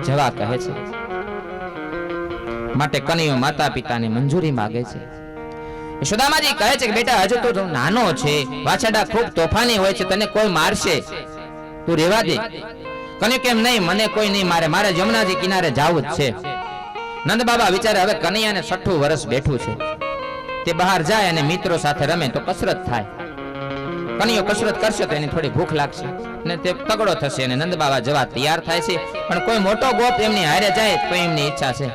જવા કહે છે, માટે કનૈયો માતા પિતાની મંજૂરી માંગે છે. યશોદામાજી કહે છે કે બેટા હજુ તો તું નાનો છે, વાછરડા ખૂબ તોફાની હોય છે, તને કોઈ મારશે, તું રહેવા દે. કનૈયો કેમ નહીં, મને કોઈ નહીં મારે, મારે જમનાજી કિનારે જાવું જ છે. નંદ બાબા વિચારે હવે કનૈયાને 6 વર્ષ બેઠું છે, તે બહાર જાય અને મિત્રો સાથે રમે તો કસરત થાય. કનૈયો કસરત કરશે તો એની થોડી ભૂખ લાગશે ને તે તગડો થશે અને નંદ બાબા જવા તૈયાર થાય છે. પણ કોઈ મોટો ગોપ એમની હારે જાય તો એમની ઈચ્છા છે.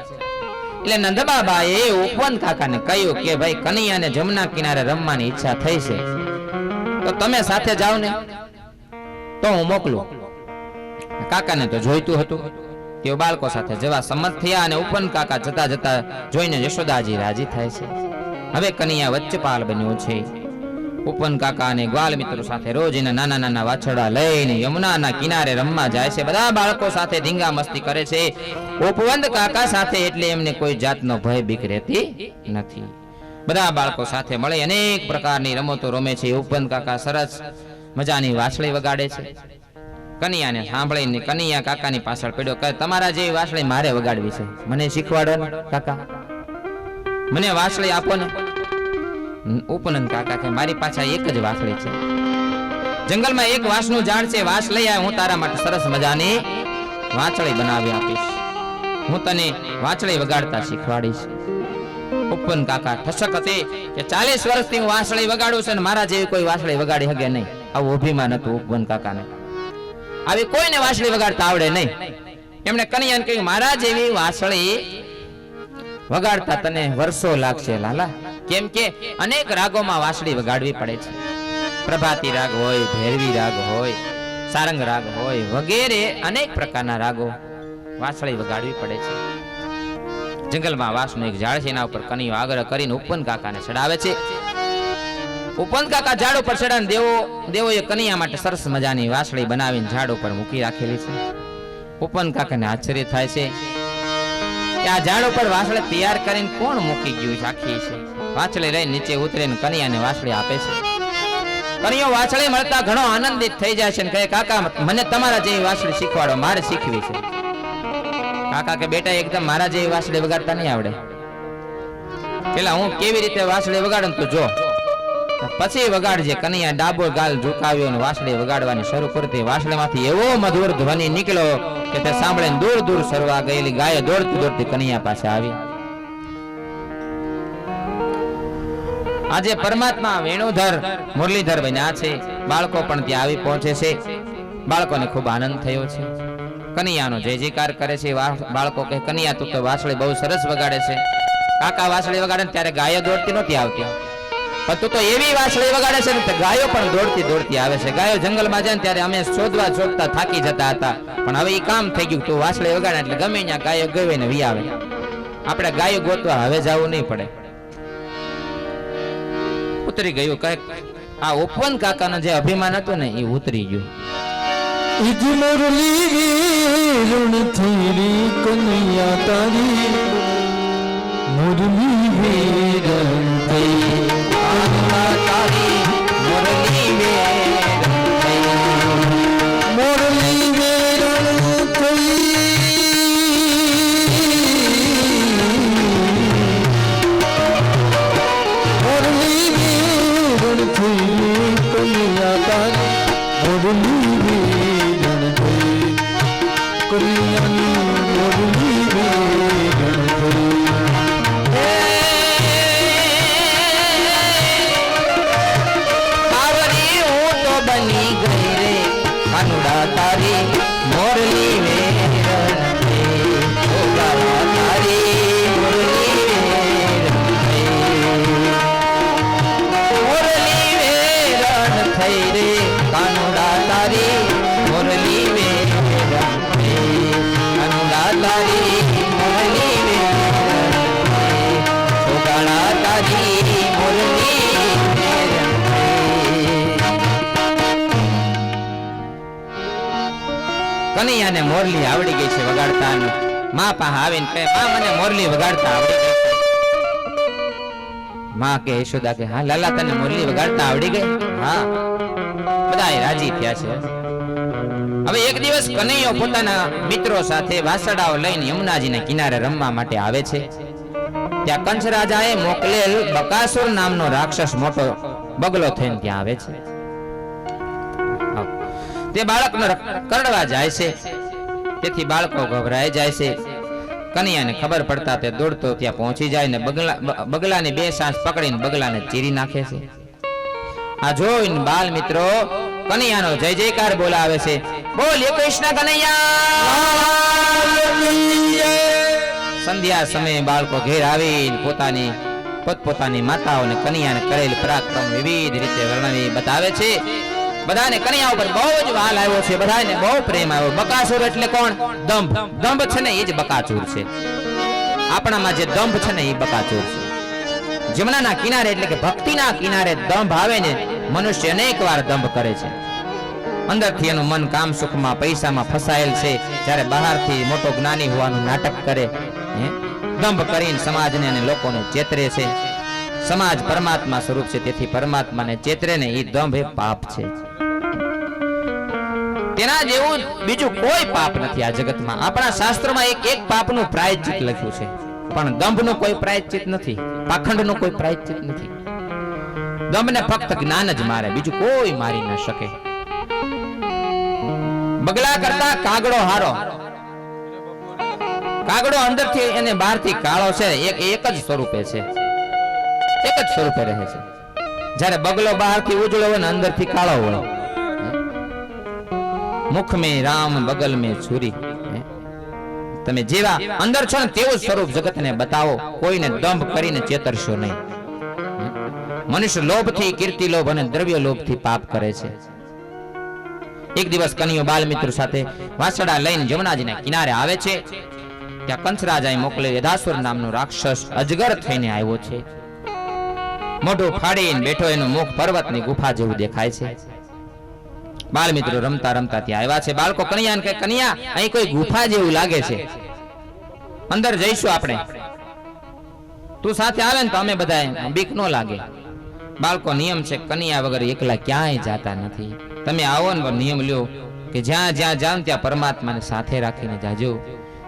એટલે નંદ બાબા એ ઉપવન કાકાને કહ્યું કે ભાઈ કનૈયાને જમના કિનારે રમવાની ઈચ્છા થઈ છે, તો તમે સાથે જાઓ ને તો હું મોકલું. કાકાને તો જોઈતું હતું, તેઓ બાળકો સાથે જવા સંમત થયા અને ઉપવન કાકા જતા જતા જોઈને યશોદાજી રાજી થાય છે. હવે કનૈયા વચ્ચેપાલ બન્યો છે. ઉપવન કાકા અને ગ્વાલ મિત્રો સાથે રોજ એના નાના નાના વાછરડા લઈને યમુનાના કિનારે રમવા જાય છે. બધા બાળકો સાથે ધીંગા મસ્તી કરે છે. ઉપવન કાકા સાથે એટલે એમને કોઈ જાતનો ભય બીક રહેતી નથી. બધા બાળકો સાથે મળી અનેક પ્રકારની રમતો રમે છે. ઉપવન કાકા સરસ મજાની વાંસળી વગાડે છે. કનૈયાને સાંભળીને કનૈયા કાકાની પાછળ પડ્યો, કહે તમારા જેવી વાંસળી મારે વગાડવી છે, મને શીખવાડો ને કાકા, મને વાંસળી આપો ને. ઉપનંદ કાકા કે મારી પાછા એક જ વાંસળી છે, જંગલમાં એક વાંસનું ઝાડ છે, વાંસ લઈ આવ, હું તારા માટે સરસ મજાની વાંસળી બનાવી આપીશ, હું તને વાંસળી વગાડતા શીખવાડીશ. ઉપવન કાકા ઠસક હતી કે 40 વર્ષથી હું વાંસળી વગાડું છું અને મારા જેવી કોઈ વાંસળી વગાડી શકે નહીં. આવું અભિમાન હતું ઉપવન કાકાને, આવી કોઈને વાંસળી વગાડતા આવડે નહીં. એમણે કનૈયાને કહ્યું મારા જેવી વાંસળી વગાડતા તને વર્ષો લાગશે લાલા, કેમ કે અનેક રાગોમાં વાંસળી વગાડવી પડે છે. પ્રભાતી રાગ હોય, ભૈરવી રાગ હોય, સારંગ રાગ હોય, વગેરે અનેક પ્રકારના રાગો વાંસળી વગાડવી પડે છે. જંગલમાં વાંસનું એક ઝાડ છે, એના ઉપર કનૈયો આગ્રહ કરીને ઉપવન કાકાને ચડાવે છે. ઉપવન કાકા ઝાડ ઉપર ચડાને દેવોએ કનૈયા માટે સરસ મજાની વાંસળી બનાવીને ઝાડ ઉપર મૂકી રાખેલી છે. ઉપવન કાકાને આશ્ચર્ય થાય છે કે આ ઝાડ ઉપર વાંસળી તૈયાર કરીને કોણ મૂકી ગયું રાખી છે. વાંસળી લઈને નીચે ઉતરીને કનૈયાને વાંસળી આપે છે. કનૈયો વાંસળી મળતા ઘણો આનંદિત થઈ જાય છે અને કહે કાકા મને તમારા જેવી વાંસળી શીખવાડો, મારે શીખવી છે. કાકા કે બેટા એકદમ મારા જેવી વાંસળી વગાડતા નહીં આવડે, પેલા હું કેવી રીતે વાંસળી વગાડું તું જો, પછી વગાડજે. કનૈયા ડાબો ગાલ ઝુકાવ્યો અને વાંસળી વગાડવાની શરૂ કરતી. વાંસળીમાંથી એવો મધુર ધ્વનિ નીકળ્યો કે તે સાંભળીને દૂર દૂર સરવા ગયેલી ગાયો દોડતી દોડતી કનૈયા પાસે આવી. આજે પરમાત્મા વેણુધર મુરલીધર બન્યા છે. બાળકો પણ ત્યાં આવી પહોંચે છે. બાળકોને ખૂબ આનંદ થયો છે. કનૈયાનો જય જયકાર કરે છે. બાળકો કહે કનૈયા તું તો વાંસળી બહુ સરસ વગાડે છે. કાકા વાંસળી વગાડે ત્યારે ગાયો દોડતી નહોતી આવતી, પણ તું તો એવી વાંસળી વગાડે છે ને ગાયો પણ દોડતી દોડતી આવે છે. ગાયો જંગલમાં જાય ત્યારે અમે શોધતા થાકી જતા હતા, પણ હવે એ કામ થઈ ગયું. તું વાંસળી વગાડે એટલે ગમે ત્યાં ગાયો ગવે ને વી આવે. આપણે ગાયો ગોતવા હવે જવું નહીં પડે. ઉતરી ગયું. કઈક આ ઉપવન કાકાનું જે અભિમાન હતું ને એ ઉતરી ગયું. ઇજ મુરલી વીરુણ થીરી કનૈયા તારી, મુરલી વીરણ થઈ તારી મુરલી વેરણ થઈ, મુરલી વીરણ થઈ, મુરલી વીરણ થઈ કનૈયા તારી, મુરલી વીરણ થઈ કનૈયાની મુરલી વીરણ થઈ. બની ગઈ રે કાનુડા તારી મોરલી વેરણ થઈ, ઓગાળા તારી મોરલી વેરણ થઈ, મોરલી વેરણ થઈ રે કાનુડા તારી મોરલી વેરણ થઈ, કાનુડા તારી મોરલી વેરણ થઈ, ઓગાળા તારી મોરલી કનૈયાને મોરલી આવડી ગઈ છે વગાડતા. માં પાસે આવીને કહે માં મને મોરલી વગાડતા આવડી ગઈ છે. માં કે યશોદા કે હા લાલા તને મોરલી વગાડતા આવડી ગઈ? હા. બધા રાજી થયા છે. હવે એક દિવસ કનૈયો પોતાના મિત્રો સાથે વાસડાઓ લઈને યમુનાજીના કિનારે રમવા માટે આવે છે. ત્યાં કંસ રાજાએ મોકલેલ બકાસુર નામનો રાક્ષસ મોટો બગલો થઈને ત્યાં આવે છે. તે બાળકને કરડવા જાય છે. તેથી બાળકો ગભરાઈ જાય છે. કનૈયાને ખબર પડતા તે દોડતો ત્યાં પહોંચી જાય ને બગલાની બે સાંસ પકડીને બગલાને ચીરી નાખે છે. આ જોઈને બાલ મિત્રો કનૈયાનો જય જયકાર બોલાવે છે. બોલીએ કૃષ્ણ કનૈયા. સંધ્યા સમયે બાળકો ઘેર આવી પોતાની પોતપોતાની માતાઓને કનૈયાને કરેલ પરાક્રમ વિવિધ રીતે વર્ણવી બતાવે છે. બધાને કનૈયા ઉપર બહુ જ વાલ આવ્યો છે. બધાને બહુ પ્રેમ આવ્યો. બકાસુર એટલે કોણ? દંભ. દંભ છે ને એ જ બકાસુર છે. આપણામાં જે દંભ છે ને એ બકાસુર છે. જમનાના કિનારે એટલે કે ભક્તિના કિનારે દંભ આવે ને મનુષ્ય અનેક વાર દંભ કરે છે. અંદરથી એનું મન કામ સુખમાં પૈસામાં ફસાયેલ છે. જ્યારે બહારથી મોટો જ્ઞાની હોવાનું નાટક કરે, દંભ કરીને સમાજને અને લોકોને ચેતરે છે. સમાજ પરમાત્મા સ્વરૂપ છે. તેથી પરમાત્માને ચેતરે ને એ દંભ એ પાપ છે. તેના જેવું બીજું કોઈ પાપ નથી આ જગતમાં. આપણા શાસ્ત્રોમાં એક પાપનું પ્રાયશ્ચિત લખ્યું છે, પણ દંભનું કોઈ પ્રાયશ્ચિત નથી. પાખંડનું કોઈ પ્રાયશ્ચિત નથી. દંભને ફક્ત જ્ઞાન જ મારે, બીજું કોઈ મારી ન શકે. બગલા કરતા કાગડો હારો. કાગડો અંદરથી અને બહારથી કાળો છે. એક જ સ્વરૂપે છે. એક જ સ્વરૂપે રહે છે. જ્યારે બગલો બહારથી ઉજળો હોય ને અંદરથી કાળો હોય. મુખ મેં રામ બગલ મેં છુરી. તમે જેવા અંદર છો ને તેવું સ્વરૂપ જગતને બતાવો. કોઈને દંભ કરીને ચેતરશો નહીં. મનુષ્ય લોભથી, કીર્તિ લોભ અને દ્રવ્ય લોભથી પાપ કરે છે. એક દિવસ કનૈયો બાલ મિત્ર સાથે વાસડા લઈને જમનાજીના કિનારે આવે છે. ત્યાં કંસ રાજાએ મોકલેલ યદાસુર નામનો રાક્ષસ અજગર થઈને આવ્યો છે. મોઢું ફાડીને બેઠો. એનું મુખ પર્વતની ગુફા જેવું દેખાય છે. બાલ મિત્રો રમતા રમતા ત્યાં આવ્યા છે. બાળકો કનૈયાને કહે, કનૈયા અહીં કોઈ ગુફા જેવું લાગે છે, અંદર જઈશું આપણે. તું સાથે આવે ને તો અમે બધા બીક ન લાગે. બાળકો નિયમ છે, કનૈયા વગર એકલા ક્યાંય જાતા નથી. તમે આવો ને નિયમ લ્યો કે જ્યાં જ્યાં જાવ ત્યાં પરમાત્માને સાથે રાખીને જાજો.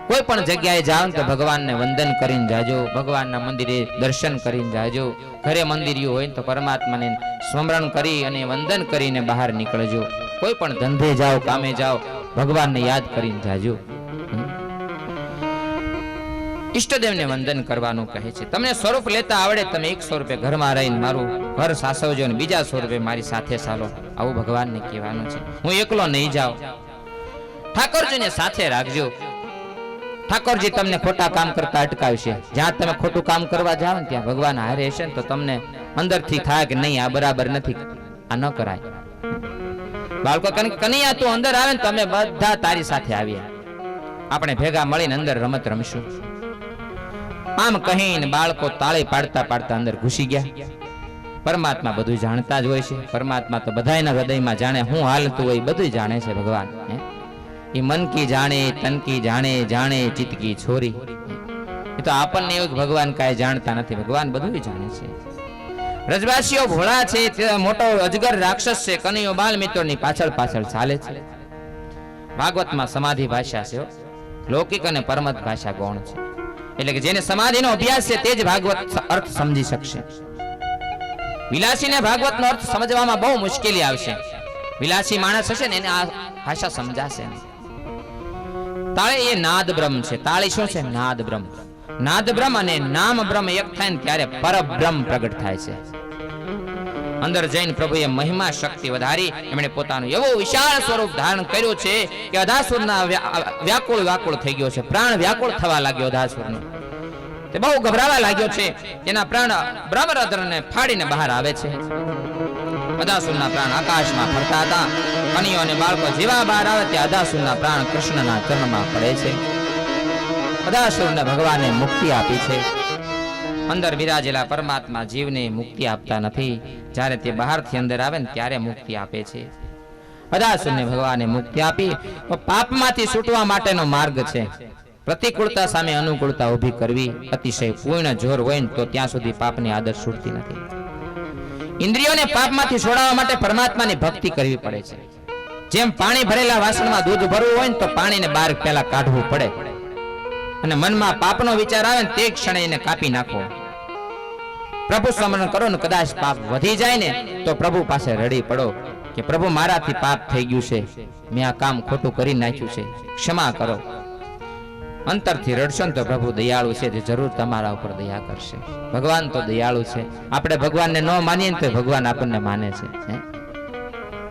કોઈ પણ જગ્યાએ જાવ તો ભગવાનને વંદન કરીને જાજો. ભગવાનના મંદિરે દર્શન કરીને જાજો. ઘરે મંદિરિયું હોય તો પરમાત્માને સ્મરણ કરી અને વંદન કરીને બહાર નીકળજો. કોઈ પણ ધંધે જાઓ, કામે જાઓ, ભગવાનને યાદ કરીને જાજો. ઈષ્ટદેવને વંદન કરવાનું કહે છે. તમને સ્વરૂપ લેતા આવડે, તમે એક સ્વરૂપે ઘરમાં રહીને મારું ઘર સાસવજો અને બીજા સ્વરૂપે મારી સાથે ચાલો, આવું ભગવાનને કહેવાનું છે. હું એકલો નહીં જાઉં, ઠાકોરજીને સાથે રાખજો. ઠાકોરજી તમને ખોટા કામ કરતા અટકાવશે. જ્યાં તમે ખોટું કામ કરવા જાઓ ને ત્યાં ભગવાન હારે હશે ને તો તમને અંદરથી થાય કે નહીં, આ બરાબર નથી, આ ન કરાય. બાળકો કનૈયા તું અંદર આવે ને તો અમે બધા તારી સાથે આવીએ. આપણે ભેગા મળીને અંદર રમત રમશું. આમ કહીને બાળકો તાળી પાડતા પાડતા અંદર ઘૂસી ગયા. પરમાત્મા બધું જાણતા જ હોય છે. પરમાત્મા તો બધાયના હૃદયમાં જાણે હું હાલતું હોય બધું જાણે છે ભગવાન. એ મન કી જાણે, તન કી જાણે, જાણે ચિત્ત કી છોરી. એ તો આપણને એવું ભગવાન કાંઈ જાણતા નથી, ભગવાન બધું જાણે છે. રજવાસીઓ ભોળા છે. તે મોટો અજગર રાક્ષસ છે. કનૈયો બાલ મિત્રોની પાછળ પાછળ ચાલે છે. ભાગવતમાં સમાધિ ભાષા છે, લૌકિક અને પરમત ભાષા ગૌણ છે. એટલે કે જેને સમાધિનો અભ્યાસ છે તે જ ભાગવત અર્થ સમજી શકશે. વિલાસીને ભાગવતનો અર્થ સમજવામાં બહુ મુશ્કેલી આવશે. વિલાસી માણસ હશે ને એને આ ભાષા સમજાશે નહીં. તાળી એ નાદ બ્રહ્મ છે. તાળી શું છે? નાદ બ્રહ્મ. નાદ બ્રહ્મ અને નામ બ્રહ્મ એક થાય ને ત્યારે પરબ્રહ્મ પ્રગટ થાય છે. અંદર જઈને પ્રભુએ મહિમા શક્તિ વધારી. એમણે પોતાનું એવું વિશાળ સ્વરૂપ ધારણ કર્યું છે કે અધાસુરના વ્યાકુળ વ્યાકુળ થઈ ગયો છે. પ્રાણ વ્યાકુળ થવા લાગ્યો અધાસુરનો. તે બહુ ગભરાવા લાગ્યો છે. તેના પ્રાણ બ્રહ્મરદ્રને ફાડીને બહાર આવે છે. અધાસુરના પ્રાણ આકાશમાં ફરતા હતા. કનૈયો અને બાળકો જેવા બહાર આવે ત્યાં અધાસુરના પ્રાણ કૃષ્ણના ચરણમાં પડે છે. અધાસુરને ભગવાને મુક્તિ આપી છે. અંદર વિરાજેલા પરમાત્મા જીવને મુક્તિ આપતા નથી. જ્યારે તે બહારથી અંદર આવે ને ત્યારે મુક્તિ આપે છે. અધાસુરને ભગવાને મુક્તિ આપી. પાપમાંથી છૂટવા માટેનો માર્ગ છે. પ્રતિકૂળતા સામે અનુકૂળતા ઊભી કરવી. અતિશય પૂર્ણ જોર હોય ને તો ત્યાં સુધી પાપની આદત છૂટતી નથી. ઇન્દ્રિયોને પાપમાંથી છોડાવવા માટે પરમાત્માની ભક્તિ કરવી પડે છે. જેમ પાણી ભરેલા વાસણમાં દૂધ ભરવું હોય ને તો પાણીને બહાર પહેલા કાઢવું પડે, અને મનમાં પાપનો વિચાર આવે ને તે ક્ષણે એને કાપી નાખો. પ્રભુ સ્મરણ કરો ને કદાચ પાપ વધી જાય ને તો પ્રભુ પાસે રડી પડો કે પ્રભુ મારાથી પાપ થઈ ગયું છે, મેં આ કામ ખોટું કરી નાખ્યું છે, ક્ષમા કરો. અંતરથી રડશો ને તો પ્રભુ દયાળુ છે, જે જરૂર તમારા ઉપર દયા કરશે. ભગવાન તો દયાળુ છે. આપણે ભગવાનને ન માનીએ તો ભગવાન આપણને માને છે,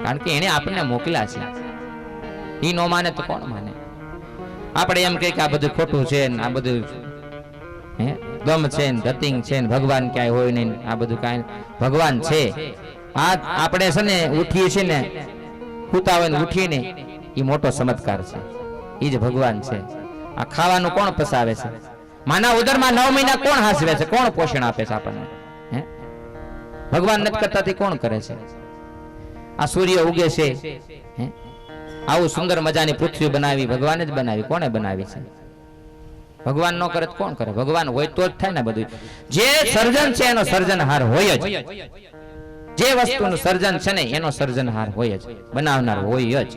કારણ કે એને આપણને મોકલ્યા છે. ઈ ન માને તો કોણ માને? આપણે એમ કહીએ કે આ બધું ખોટું છે ને આ બધું દમ છે ને ધતિંગ છે ને ભગવાન ક્યાંય હોય નહીં, આ બધું કાંઈ ભગવાન છે. આ આપણે છે ને ઉઠીએ છીએ ને સૂતા હોય ને ઉઠીએ ને એ મોટો ચમત્કાર છે, એ જ ભગવાન છે. આ ખાવાનું કોણ પસાવે છે? માના ઉદરમાં 9 મહિના કોણ હાસવે છે? કોણ પોષણ આપે છે આપણને? ભગવાન નથી કરતા તે કોણ કરે છે? આ સૂર્ય ઉગે છે, આવું સુંદર મજાની પૃથ્વી બનાવી ભગવાને જ બનાવી. કોણે બનાવી છે? ભગવાન ન કરે તો કોણ કરે? ભગવાન હોય તો જ થાય ને બધું. જે સર્જન છે એનો સર્જનહાર હોય જ. જે વસ્તુનું સર્જન છે ને એનો સર્જનહાર હોય જ, બનાવનાર હોય જ.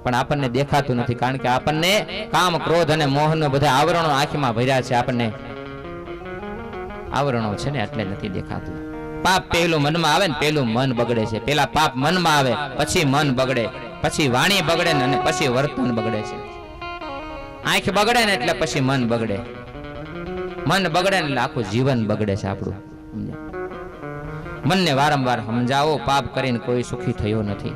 પણ આપણને દેખાતું નથી, કારણ કે આપણને કામ, ક્રોધ અને મોહનો બધા આવરણો આંખમાં ભર્યા છે. આપણને આવરણો છે ને એટલે નથી દેખાતું. પાપ પહેલું મનમાં આવે ને પહેલું મન બગડે છે. પેલા પાપ મનમાં આવે, પછી મન બગડે, પછી વાણી બગડે ને અને પછી વર્તન બગડે છે. આંખ બગડે ને એટલે પછી મન બગડે, મન બગડે ને એટલે આખું જીવન બગડે છે આપણું. મનને વારંવાર સમજાવો, પાપ કરીને કોઈ સુખી થયો નથી.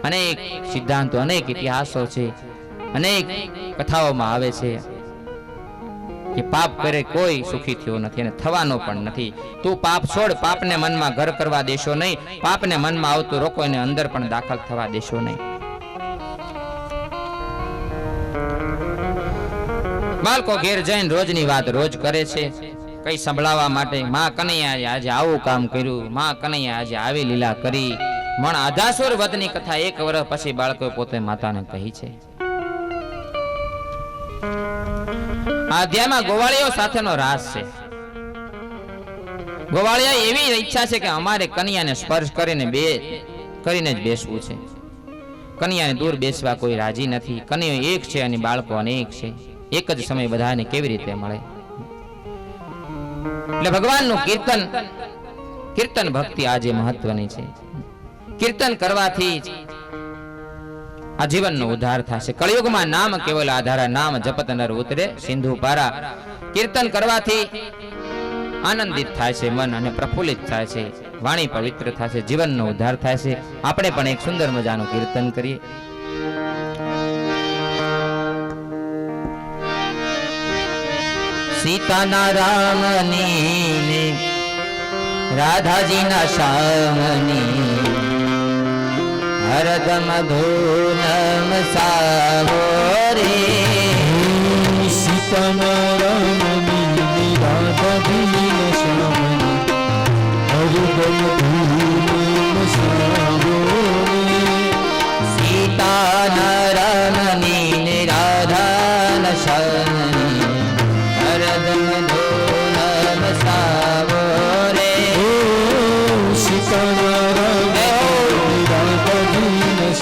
અનેક સિદ્ધાંતો, અનેક ઇતિહાસો છે, અનેક કથાઓમાં આવે છે કે પાપ કરે કોઈ સુખી થયો નથી અને થવાનો પણ નથી. તું પાપ છોડ, પાપને મનમાં ઘર કરવા દેશો નહીં, પાપને મનમાં આવતું રોકો, એને અંદર પણ દાખલ થવા દેશો નહીં. બાળકો ઘેર જઈને રોજની વાત રોજ કરે છે, કઈ સંભળાવવા માટે. માં કનૈયા આજે આવું કામ કર્યું, માં કનૈયા આજે આવી લીલા કરી. મણ આધાસુર વધની કથા 1 વર્ષ પછી બાળકો પોતે માતાને કહી છે. આ અધ્યાયમાં ગોવાળીઓ સાથેનો રાસ છે. ગોવાળિયા એવી ઈચ્છા છે કે અમારે કન્યાને સ્પર્શ કરીને જ બેસવું છે. કન્યાને દૂર બેસવા કોઈ રાજી નથી. કન્યા એક છે અને બાળકો અનેક છે. એક જ સમય બધાને કેવી રીતે મળે? એટલે ભગવાનનું કીર્તન ભક્તિ આજે મહત્વની છે. કીર્તન કરવાથી આ જીવનનો ઉદ્ધાર થશે. કળિયુગમાં નામ કેવલ આધારા, નામ જપત નર ઉતરે સિંધુ પારા. કીર્તન કરવાથી આનંદિત થાય છે મન અને પ્રફુલ્લિત થાય છે, વાણી પવિત્ર થાય છે, જીવનનો ઉદ્ધાર થાય છે. આપણે પણ એક સુંદર મજાનું કીર્તન કરીએ. સીતાના રામની, રાધાજીના શ્યામની, હરદમ ધૂનમ સાવો રે. સીતાના રામની, રાધાજીના શ્યામની, હરદમ ધૂનમ સાવો રે. સીતાના રામની, રાધાના શ્યામની, હરદમ ધૂનમ સાવો રે. સીતાના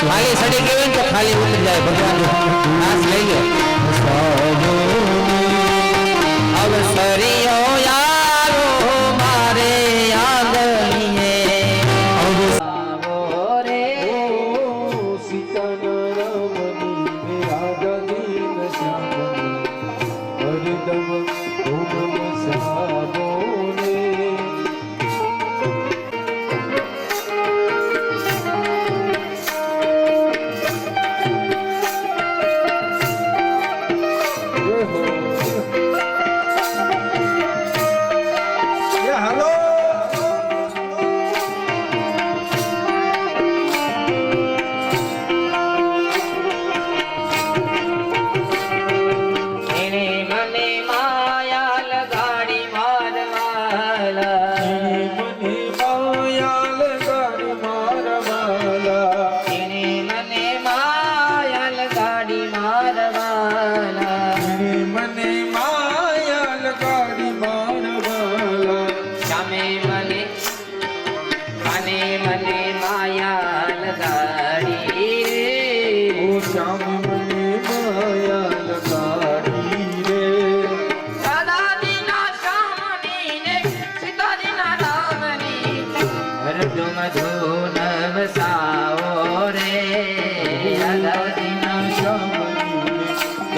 ખાલી સડી ગયું તો ખાલી ઉતરી જાય. ભગવાન નાશ લઈ ગયો.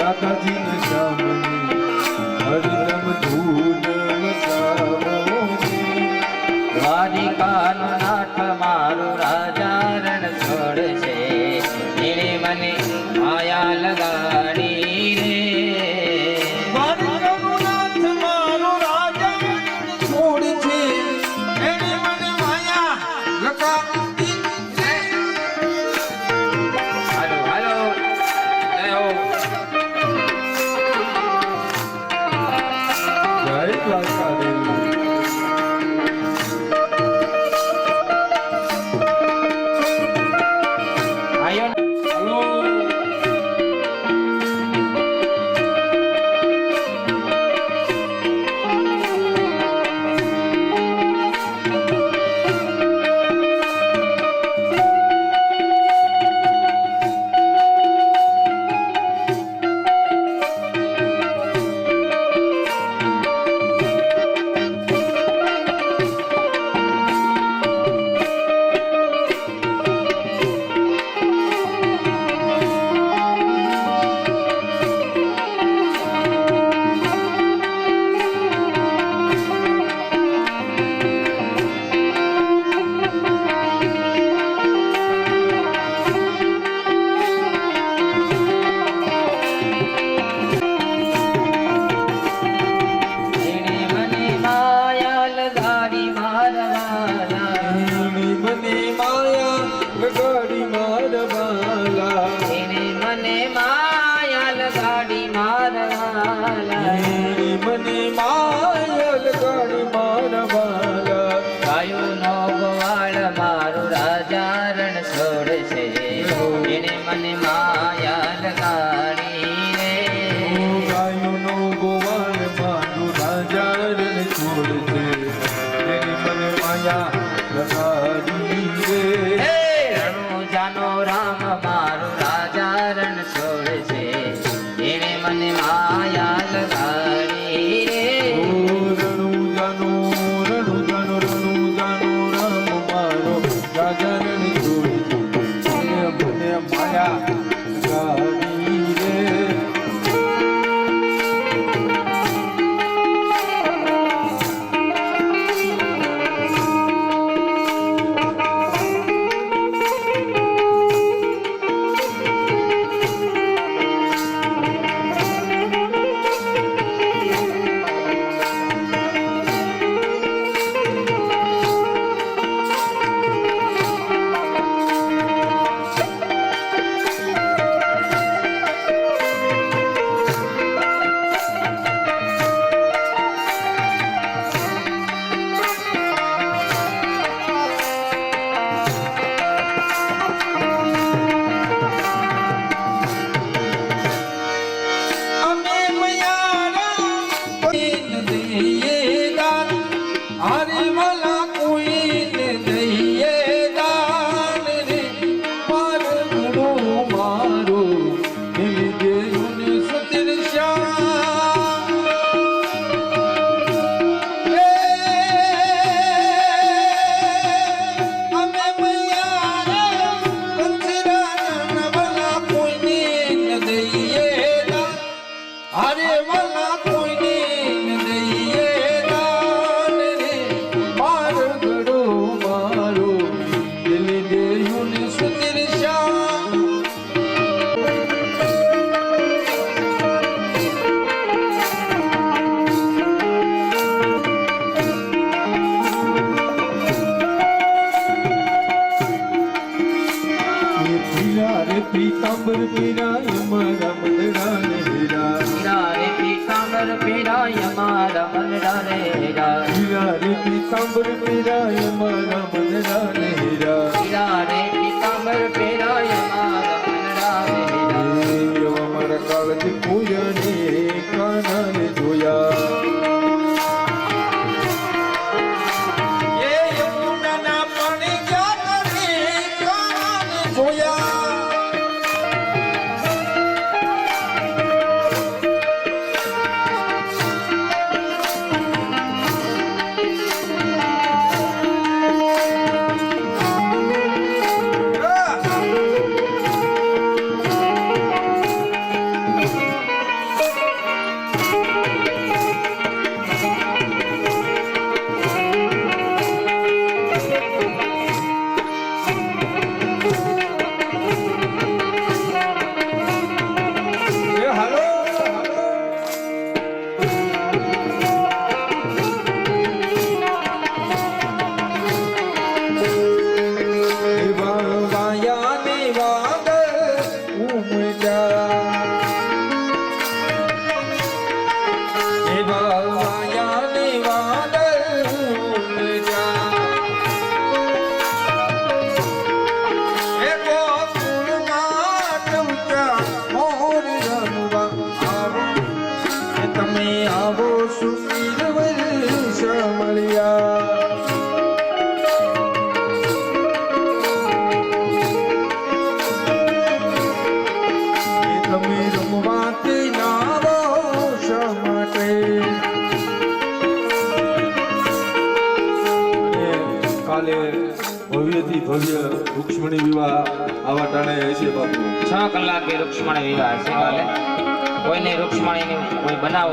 રાધાજી ને શ્યામની હરદમ ધૂન મચાવો ને. દ્વારિકાનો નાથ મારો રાજા રણ છોડશે, એણે મને માયા લગાડી રે. દ્વારિકાનો નાથ મારો રાજા છોડ છે, એણે મને માયા લગાડી છે. હાલો હાલો જય હો. જય દ્વારકાધીશ. આયો ને? હલો. એણે મને માયા લગાડી મારવાલા, એણે મને માયા લગાડી મારવાલા. એણે મને માયા લગાડી મારવાલા. એણે મને માયા લગાડી મારવાલા. ગાયોનો ગોવાળ મારું રાજા રણ છોડશે, એણે મને માયા લગાડી રે. ગાયોનો ગોવાળ મારું રાજા રણ છોડ છે, એણે મને માયા લગાડી રે. હે રણુજાનો રામ મારું રાજા રણ છોડશે, એણે મને માયા લગાડી રે. રણુજાનો રામ મારો રાજા રણ છોડ છે, એણે મને માયા લગાડી રે. અમે મયારા કોઈને દઈએ દાન, અરે વાલા કોઈને દઈએ દાન રે. માર ગુરુ મારો મિલ ગયું ને સુતિર શ્યામ. અમે મયારા કંચરાના વાલા કોઈને ન દઈએ દાન, અરે વાલા કોઈને ન દઈએ દાન રે. માર ગળો મારો દિલ ગયું ને સુતિર શ્યામ. પીલા રે પીતાંબર પીરાય મારા મનડા ને હીરા. હીરા રે પીતાંબર પીરાય મારા મનડા રે હીરા. પીલા રે પીતાંબર પીરાય મારા મનડા ને હીરા. હીરા રે પીતાંબર પીરાય મારા મનડા રે હીરા. એવા મારા કાળજી પૂયા ને કાના ને જોયા. એ યમુનાના પાણી ક્યાં કરે કાના ને જોયા. તમે આવો સુપીર વર્ષ મળ્યા તમે રમવા તે નાવો શા માટે અને કાલે ભવ્યથી ભવ્ય રૂક્ષ્મણી વિવાહ આવા ટાણે હશે બાપુ 6 કલાકે રૂક્ષ્મણી વિવાહ છે કાલે કોઈને રૂક્ષ્મણીની કોઈ બનાવો